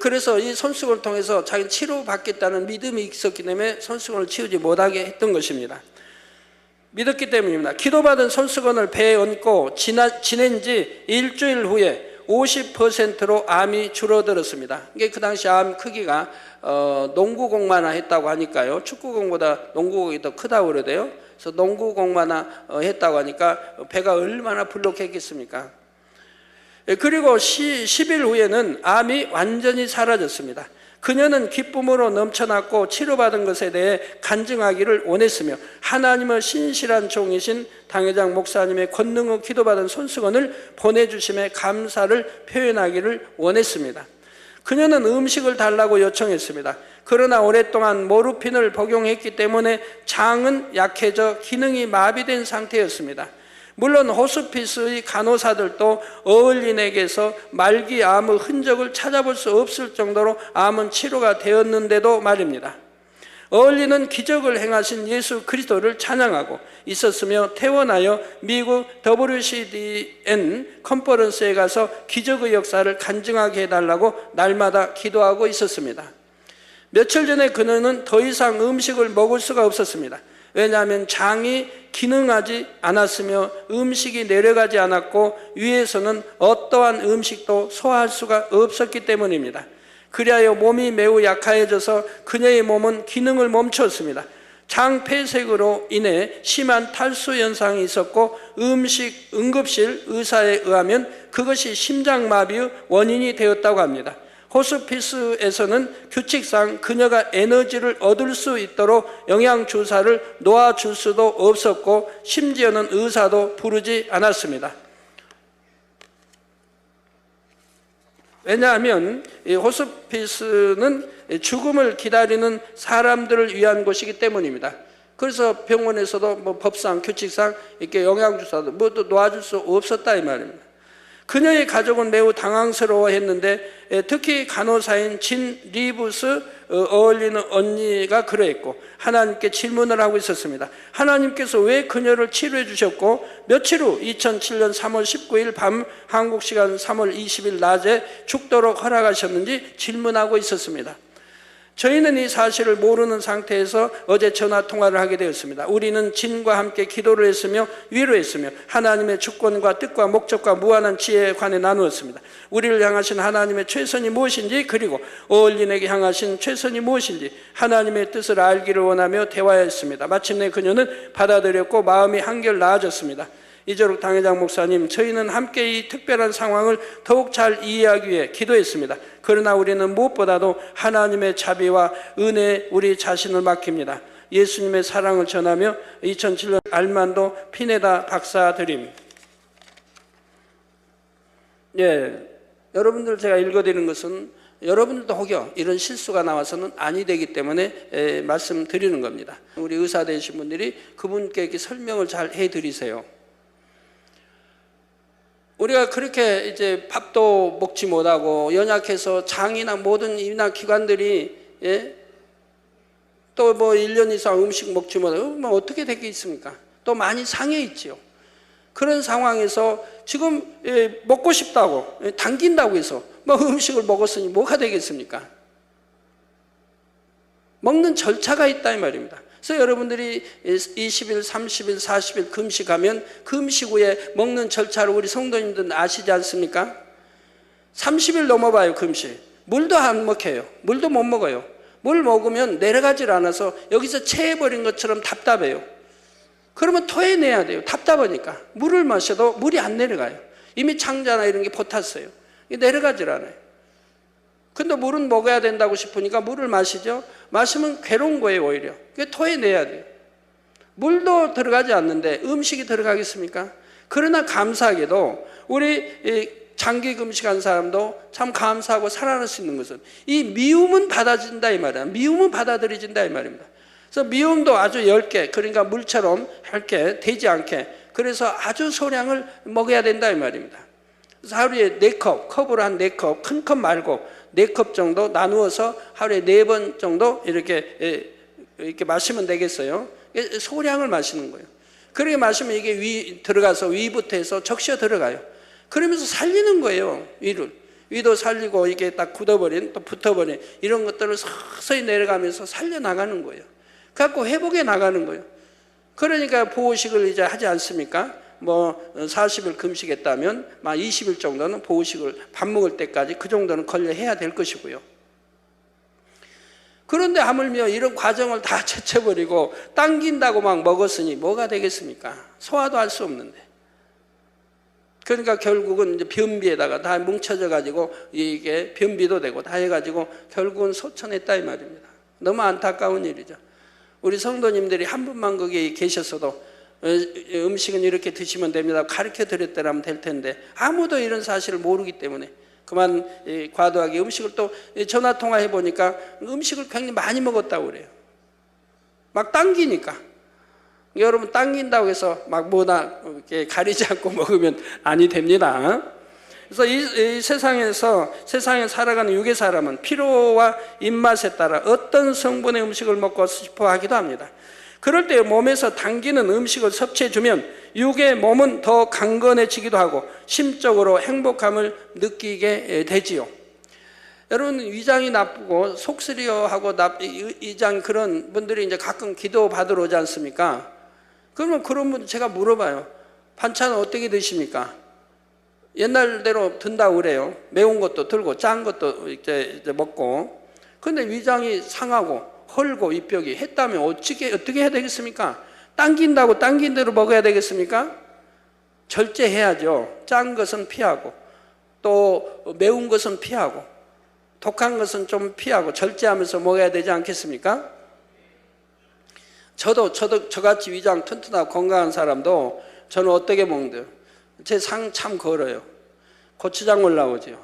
그래서 이 손수건을 통해서 자기는 치료받겠다는 믿음이 있었기 때문에 손수건을 치우지 못하게 했던 것입니다. 믿었기 때문입니다. 기도받은 손수건을 배에 얹고 지낸 지 일주일 후에 50%로 암이 줄어들었습니다. 이게 그 당시 암 크기가 농구공만화 했다고 하니까요. 축구공보다 농구공이 더 크다고 그러대요. 그래서 농구공만화 했다고 하니까 배가 얼마나 불룩했겠습니까? 그리고 10일 후에는 암이 완전히 사라졌습니다. 그녀는 기쁨으로 넘쳐났고 치료받은 것에 대해 간증하기를 원했으며 하나님의 신실한 종이신 당회장 목사님의 권능으로 기도받은 손수건을 보내주심에 감사를 표현하기를 원했습니다. 그녀는 음식을 달라고 요청했습니다. 그러나 오랫동안 모르핀을 복용했기 때문에 장은 약해져 기능이 마비된 상태였습니다. 물론 호스피스의 간호사들도 어울린에게서 말기 암의 흔적을 찾아볼 수 없을 정도로 암은 치료가 되었는데도 말입니다. 어울린은 기적을 행하신 예수 그리스도를 찬양하고 있었으며 퇴원하여 미국 WCDN 컨퍼런스에 가서 기적의 역사를 간증하게 해달라고 날마다 기도하고 있었습니다. 며칠 전에 그녀는 더 이상 음식을 먹을 수가 없었습니다. 왜냐하면 장이 기능하지 않았으며 음식이 내려가지 않았고 위에서는 어떠한 음식도 소화할 수가 없었기 때문입니다. 그리하여 몸이 매우 약해져서 그녀의 몸은 기능을 멈췄습니다. 장 폐색으로 인해 심한 탈수 현상이 있었고 응급실 의사에 의하면 그것이 심장마비의 원인이 되었다고 합니다. 호스피스에서는 규칙상 그녀가 에너지를 얻을 수 있도록 영양주사를 놓아줄 수도 없었고 심지어는 의사도 부르지 않았습니다. 왜냐하면 이 호스피스는 죽음을 기다리는 사람들을 위한 곳이기 때문입니다. 그래서 병원에서도 법상 규칙상 이렇게 영양주사도 뭐도 놓아줄 수 없었다 이 말입니다. 그녀의 가족은 매우 당황스러워했는데 특히 간호사인 진 리브스 어울리는 언니가 그러했고 하나님께 질문을 하고 있었습니다. 하나님께서 왜 그녀를 치료해 주셨고 며칠 후 2007년 3월 19일 밤 한국 시간 3월 20일 낮에 죽도록 허락하셨는지 질문하고 있었습니다. 저희는 이 사실을 모르는 상태에서 어제 전화 통화를 하게 되었습니다. 우리는 진과 함께 기도를 했으며 위로했으며 하나님의 주권과 뜻과 목적과 무한한 지혜에 관해 나누었습니다. 우리를 향하신 하나님의 최선이 무엇인지 그리고 어울린에게 향하신 최선이 무엇인지 하나님의 뜻을 알기를 원하며 대화했습니다. 마침내 그녀는 받아들였고 마음이 한결 나아졌습니다. 이재록 당회장 목사님, 저희는 함께 이 특별한 상황을 더욱 잘 이해하기 위해 기도했습니다. 그러나 우리는 무엇보다도 하나님의 자비와 은혜에 우리 자신을 맡깁니다. 예수님의 사랑을 전하며 2007년 알만도 피네다 박사 드림. 여러분들 제가 읽어드리는 것은 여러분들도 혹여 이런 실수가 나와서는 아니 되기 때문에 말씀드리는 겁니다. 우리 의사 되신 분들이 그분께 설명을 잘 해드리세요. 우리가 그렇게 이제 밥도 먹지 못하고 연약해서 장이나 모든 이나 기관들이 또 1년 이상 음식 먹지 못하고 어떻게 되겠습니까? 또 많이 상해 있지요. 그런 상황에서 지금 먹고 싶다고 당긴다고 해서 음식을 먹었으니 뭐가 되겠습니까? 먹는 절차가 있다 이 말입니다. 그래서 여러분들이 20일, 30일, 40일 금식하면 금식 후에 먹는 절차를 우리 성도님들은 아시지 않습니까? 30일 넘어봐요 금식. 물도 안 먹혀요. 물도 못 먹어요. 물 먹으면 내려가질 않아서 여기서 체해버린 것처럼 답답해요. 그러면 토해내야 돼요. 답답하니까. 물을 마셔도 물이 안 내려가요. 이미 창자나 이런 게 붙었어요. 내려가질 않아요. 근데 물은 먹어야 된다고 싶으니까 물을 마시죠. 마시면 괴로운 거예요 오히려. 토해내야 돼요. 물도 들어가지 않는데 음식이 들어가겠습니까? 그러나 감사하게도 우리 장기 금식한 사람도 참 감사하고 살아날 수 있는 것은 이 미움은 받아진다 이 말이야. 미움은 받아들여진다 이 말입니다. 그래서 미움도 아주 얇게, 그러니까 물처럼 얇게 되지 않게, 그래서 아주 소량을 먹어야 된다 이 말입니다. 그래서 하루에 4컵, 컵으로 한 4컵, 큰 컵 말고 4컵 정도 나누어서 하루에 4번 정도 이렇게 마시면 되겠어요. 소량을 마시는 거예요. 그렇게 마시면 이게 들어가서 위부터 해서 적셔 들어가요. 그러면서 살리는 거예요. 위도 살리고 이게 딱 굳어버린 또 붙어버린 이런 것들을 서서히 내려가면서 살려나가는 거예요. 그래갖고 회복해 나가는 거예요. 그러니까 보호식을 이제 하지 않습니까? 뭐 40일 금식했다면 막 20일 정도는 보호식을 밥 먹을 때까지 그 정도는 걸려해야 될 것이고요. 그런데 하물며 이런 과정을 다 제쳐버리고 당긴다고 막 먹었으니 뭐가 되겠습니까? 소화도 할 수 없는데. 그러니까 결국은 이제 변비에다가 다 뭉쳐져 가지고 이게 변비도 되고 다 해가지고 결국은 소천했다 이 말입니다. 너무 안타까운 일이죠. 우리 성도님들이 한 분만 거기 계셨어도 음식은 이렇게 드시면 됩니다 가르쳐 드렸더라면 될 텐데 아무도 이런 사실을 모르기 때문에 그만 과도하게 음식을 또 전화 통화해 보니까 음식을 굉장히 많이 먹었다고 그래요. 막 당기니까. 여러분 당긴다고 해서 막 뭐나 이렇게 가리지 않고 먹으면 아니 됩니다. 그래서 이 세상에 살아가는 육의 사람은 피로와 입맛에 따라 어떤 성분의 음식을 먹고 싶어 하기도 합니다. 그럴 때 몸에서 당기는 음식을 섭취해주면 육의 몸은 더 강건해지기도 하고 심적으로 행복함을 느끼게 되지요. 여러분 위장이 나쁘고 속쓰리어하고 위장 그런 분들이 이제 가끔 기도 받으러 오지 않습니까? 그러면 그런 분들 제가 물어봐요. 반찬은 어떻게 드십니까? 옛날대로 든다고 그래요. 매운 것도 들고 짠 것도 이제 먹고. 그런데 위장이 상하고 헐고 입벽이 했다면 어떻게 해야 되겠습니까? 당긴다고 당긴 대로 먹어야 되겠습니까? 절제해야죠. 짠 것은 피하고 또 매운 것은 피하고 독한 것은 좀 피하고 절제하면서 먹어야 되지 않겠습니까? 저도 저같이 위장 튼튼하고 건강한 사람도 저는 어떻게 먹는데요? 제 상 참 걸어요. 고추장 올라오죠.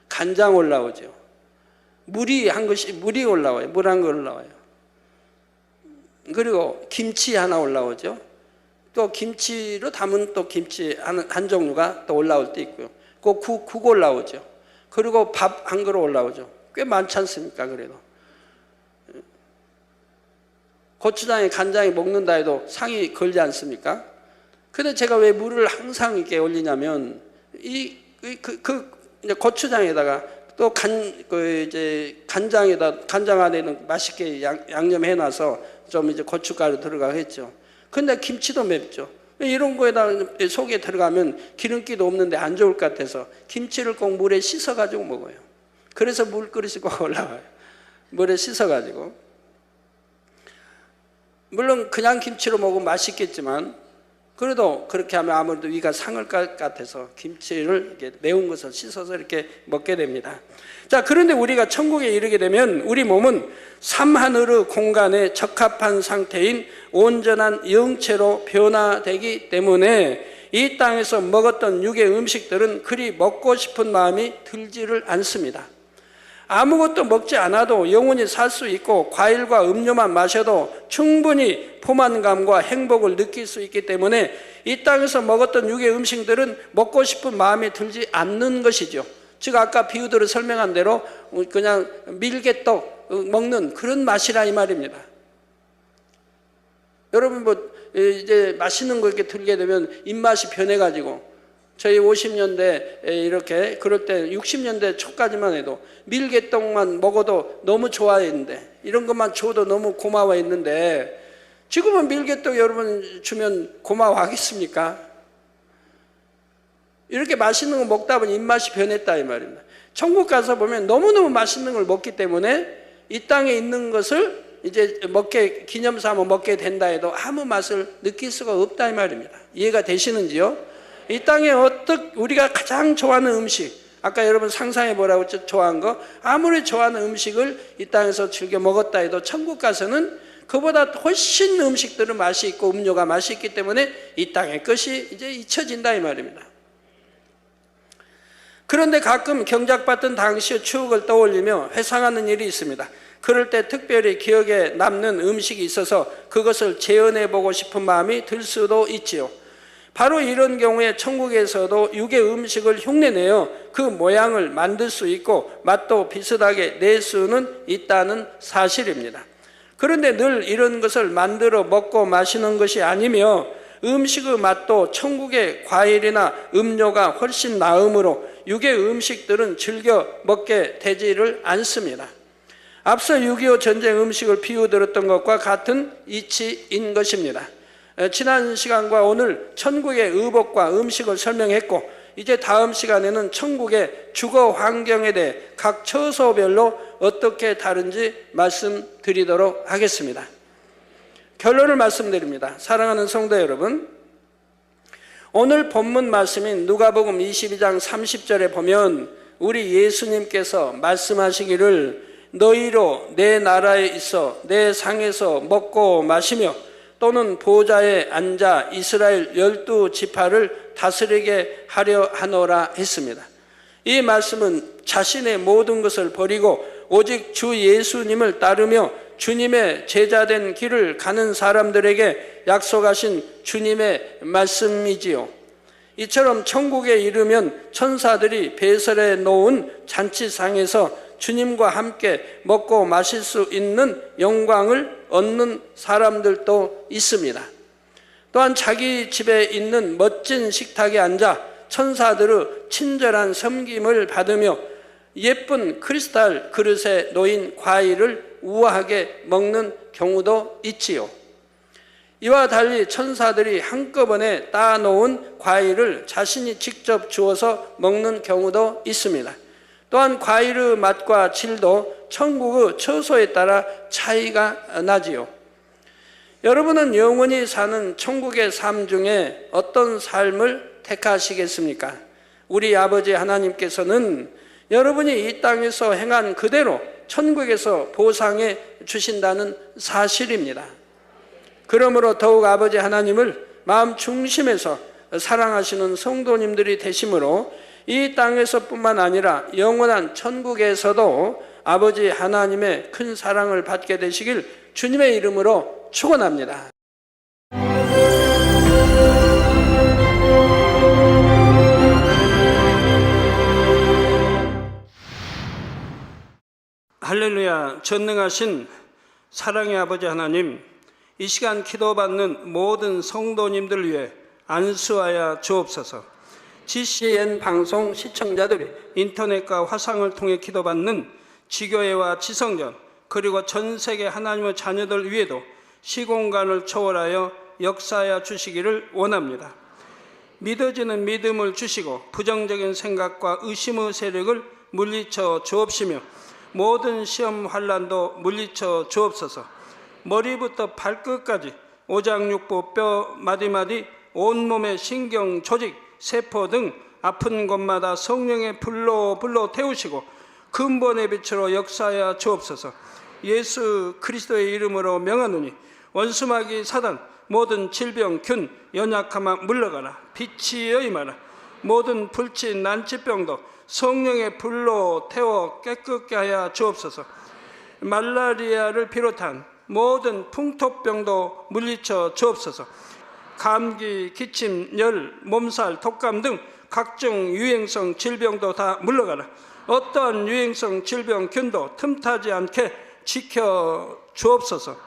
간장 올라오죠. 물이 올라와요. 물 한 거 올라와요. 그리고 김치 하나 올라오죠. 또 김치로 담은 또 김치 한 종류가 또 올라올 때 있고요. 그 국 올라오죠. 그리고 밥 한 그릇 올라오죠. 꽤 많지 않습니까? 그래도. 고추장에 간장에 먹는다 해도 상이 걸지 않습니까? 근데 제가 왜 물을 항상 이렇게 올리냐면 고추장에다가 또 간장 안에는 맛있게 양념해놔서 좀 이제 고춧가루 들어가겠죠. 근데 김치도 맵죠. 이런 거에다 속에 들어가면 기름기도 없는데 안 좋을 것 같아서 김치를 꼭 물에 씻어가지고 먹어요. 그래서 물그릇이 꼭 올라와요. 물에 씻어가지고. 물론 그냥 김치로 먹으면 맛있겠지만 그래도 그렇게 하면 아무래도 위가 상할 것 같아서 김치를 이렇게 매운 것을 씻어서 이렇게 먹게 됩니다. 자, 그런데 우리가 천국에 이르게 되면 우리 몸은 삼하늘의 공간에 적합한 상태인 온전한 영체로 변화되기 때문에 이 땅에서 먹었던 육의 음식들은 그리 먹고 싶은 마음이 들지를 않습니다. 아무것도 먹지 않아도 영원히 살 수 있고 과일과 음료만 마셔도 충분히 포만감과 행복을 느낄 수 있기 때문에 이 땅에서 먹었던 육의 음식들은 먹고 싶은 마음이 들지 않는 것이죠. 즉 아까 비유들을 설명한 대로 그냥 밀개떡 먹는 그런 맛이라 이 말입니다. 여러분 이제 맛있는 거 이렇게 들게 되면 입맛이 변해가지고 저희 50년대 이렇게 그럴 때 60년대 초까지만 해도 밀개떡만 먹어도 너무 좋아했는데 이런 것만 줘도 너무 고마워했는데 지금은 밀개떡 여러분 주면 고마워하겠습니까? 이렇게 맛있는 거 먹다 보니 입맛이 변했다 이 말입니다. 천국 가서 보면 너무너무 맛있는 걸 먹기 때문에 이 땅에 있는 것을 이제 기념 삼아 먹게 된다 해도 아무 맛을 느낄 수가 없다 이 말입니다. 이해가 되시는지요? 이 땅에 우리가 가장 좋아하는 음식, 아까 여러분 상상해 보라고 좋아한 거, 아무리 좋아하는 음식을 이 땅에서 즐겨 먹었다 해도 천국 가서는 그보다 훨씬 음식들은 맛이 있고 음료가 맛이 있기 때문에 이 땅의 것이 이제 잊혀진다 이 말입니다. 그런데 가끔 경작받던 당시의 추억을 떠올리며 회상하는 일이 있습니다. 그럴 때 특별히 기억에 남는 음식이 있어서 그것을 재현해 보고 싶은 마음이 들 수도 있지요. 바로 이런 경우에 천국에서도 육의 음식을 흉내내어 그 모양을 만들 수 있고 맛도 비슷하게 낼 수는 있다는 사실입니다. 그런데 늘 이런 것을 만들어 먹고 마시는 것이 아니며 음식의 맛도 천국의 과일이나 음료가 훨씬 나으므로 육의 음식들은 즐겨 먹게 되지를 않습니다. 앞서 6.25 전쟁 음식을 비유들었던 것과 같은 이치인 것입니다. 지난 시간과 오늘 천국의 의복과 음식을 설명했고 이제 다음 시간에는 천국의 주거 환경에 대해 각 처소별로 어떻게 다른지 말씀드리도록 하겠습니다. 결론을 말씀드립니다. 사랑하는 성도 여러분, 오늘 본문 말씀인 누가복음 22장 30절에 보면 우리 예수님께서 말씀하시기를 너희로 내 나라에 있어 내 상에서 먹고 마시며 또는 보좌에 앉아 이스라엘 12지파를 다스리게 하려 하노라 했습니다. 이 말씀은 자신의 모든 것을 버리고 오직 주 예수님을 따르며 주님의 제자된 길을 가는 사람들에게 약속하신 주님의 말씀이지요. 이처럼 천국에 이르면 천사들이 배설해 놓은 잔치상에서 주님과 함께 먹고 마실 수 있는 영광을 얻는 사람들도 있습니다. 또한 자기 집에 있는 멋진 식탁에 앉아 천사들의 친절한 섬김을 받으며 예쁜 크리스탈 그릇에 놓인 과일을 우아하게 먹는 경우도 있지요. 이와 달리 천사들이 한꺼번에 따놓은 과일을 자신이 직접 주어서 먹는 경우도 있습니다. 또한 과일의 맛과 질도 천국의 처소에 따라 차이가 나지요. 여러분은 영원히 사는 천국의 삶 중에 어떤 삶을 택하시겠습니까? 우리 아버지 하나님께서는 여러분이 이 땅에서 행한 그대로 천국에서 보상해 주신다는 사실입니다. 그러므로 더욱 아버지 하나님을 마음 중심에서 사랑하시는 성도님들이 되심으로 이 땅에서뿐만 아니라 영원한 천국에서도 아버지 하나님의 큰 사랑을 받게 되시길 주님의 이름으로 축원합니다. 할렐루야. 전능하신 사랑의 아버지 하나님, 이 시간 기도받는 모든 성도님들 위해 안수하여 주옵소서. GCN 방송 시청자들이 인터넷과 화상을 통해 기도받는 지교회와 지성전 그리고 전 세계 하나님의 자녀들 위에도 시공간을 초월하여 역사하여 주시기를 원합니다. 믿어지는 믿음을 주시고 부정적인 생각과 의심의 세력을 물리쳐 주옵시며 모든 시험 환난도 물리쳐 주옵소서. 머리부터 발끝까지 오장육부 뼈 마디마디 온몸의 신경 조직 세포 등 아픈 곳마다 성령의 불로 태우시고 근본의 빛으로 역사하여 주옵소서. 예수 그리스도의 이름으로 명하노니 원수마귀 사단 모든 질병 균 연약함아 물러가라. 빛이여 임하라. 모든 불치 난치병도 성령의 불로 태워 깨끗게 하여 주옵소서. 말라리아를 비롯한 모든 풍토병도 물리쳐 주옵소서. 감기, 기침, 열, 몸살, 독감 등 각종 유행성 질병도 다 물러가라. 어떠한 유행성 질병 균도 틈타지 않게 지켜 주옵소서.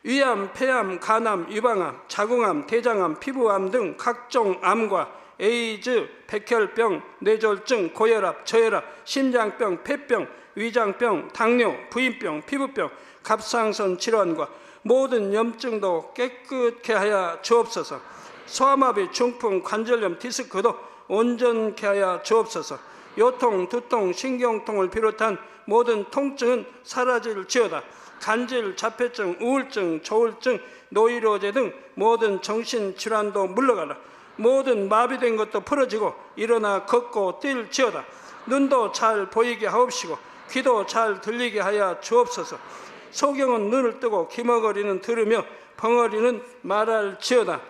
위암, 폐암, 간암, 유방암, 자궁암, 대장암, 피부암 등 각종 암과 에이즈, 백혈병, 뇌졸중, 고혈압, 저혈압, 심장병, 폐병, 위장병, 당뇨, 부인병, 피부병, 갑상선 질환과 모든 염증도 깨끗게 하여 주옵소서. 소아마비, 중풍, 관절염, 디스크도 온전케 하여 주옵소서. 요통, 두통, 신경통을 비롯한 모든 통증은 사라질지어다. 간질, 자폐증, 우울증, 조울증, 노이로제 등 모든 정신질환도 물러가라. 모든 마비된 것도 풀어지고 일어나 걷고 뛸지어다. 눈도 잘 보이게 하옵시고 귀도 잘 들리게 하여 주옵소서. 소경은 눈을 뜨고 기머거리는 들으며 벙어리는 말할지어다.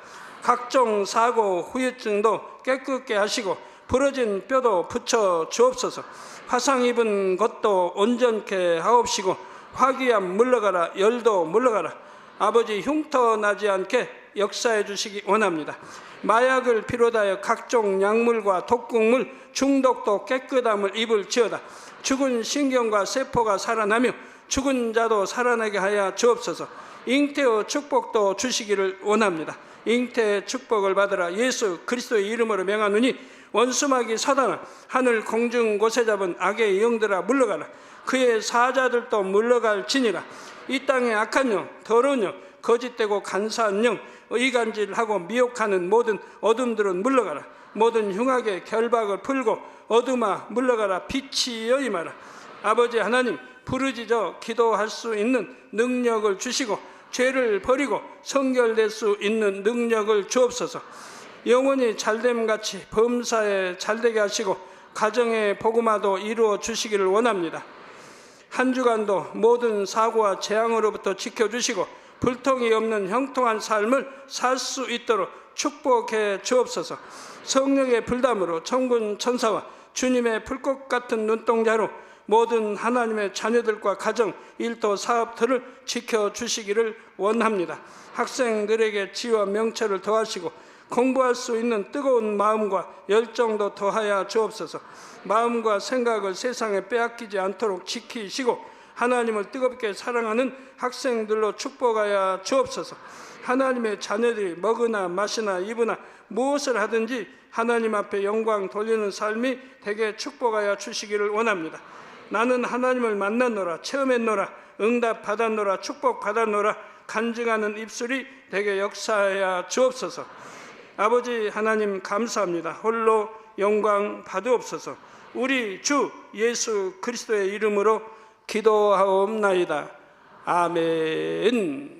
각종 사고, 후유증도 깨끗게 하시고 부러진 뼈도 붙여 주옵소서. 화상 입은 것도 온전케 하옵시고 화기암 물러가라. 열도 물러가라. 아버지 흉터 나지 않게 역사해 주시기 원합니다. 마약을 비롯하여 각종 약물과 독극물, 중독도 깨끗함을 입을지어다. 죽은 신경과 세포가 살아나며 죽은 자도 살아나게 하여 주옵소서. 잉태의 축복도 주시기를 원합니다. 잉태의 축복을 받으라. 예수 그리스도의 이름으로 명하노니 원수마귀 사단아, 하늘 공중 곳에 잡은 악의 영들아 물러가라. 그의 사자들도 물러갈지니라. 이 땅의 악한 영, 더러운 영, 거짓되고 간사한 영, 이간질하고 미혹하는 모든 어둠들은 물러가라. 모든 흉악의 결박을 풀고 어둠아 물러가라. 빛이여 임하라. 아버지 하나님, 부르짖어 기도할 수 있는 능력을 주시고 죄를 버리고 성결될 수 있는 능력을 주옵소서. 영원히 잘됨같이 범사에 잘되게 하시고 가정의 복음화도 이루어 주시기를 원합니다. 한 주간도 모든 사고와 재앙으로부터 지켜주시고 불통이 없는 형통한 삶을 살 수 있도록 축복해 주옵소서. 성령의 불담으로 천군 천사와 주님의 불꽃 같은 눈동자로 모든 하나님의 자녀들과 가정, 일터, 사업들을 지켜주시기를 원합니다. 학생들에게 지혜와 명철을 더하시고 공부할 수 있는 뜨거운 마음과 열정도 더하여 주옵소서. 마음과 생각을 세상에 빼앗기지 않도록 지키시고 하나님을 뜨겁게 사랑하는 학생들로 축복하여 주옵소서. 하나님의 자녀들이 먹으나 마시나 입으나 무엇을 하든지 하나님 앞에 영광 돌리는 삶이 되게 축복하여 주시기를 원합니다. 나는 하나님을 만났노라, 체험했노라, 응답 받았노라, 축복 받았노라 간증하는 입술이 되게 역사하여 주옵소서. 아버지 하나님 감사합니다. 홀로 영광 받으옵소서. 우리 주 예수 그리스도의 이름으로 기도하옵나이다. 아멘.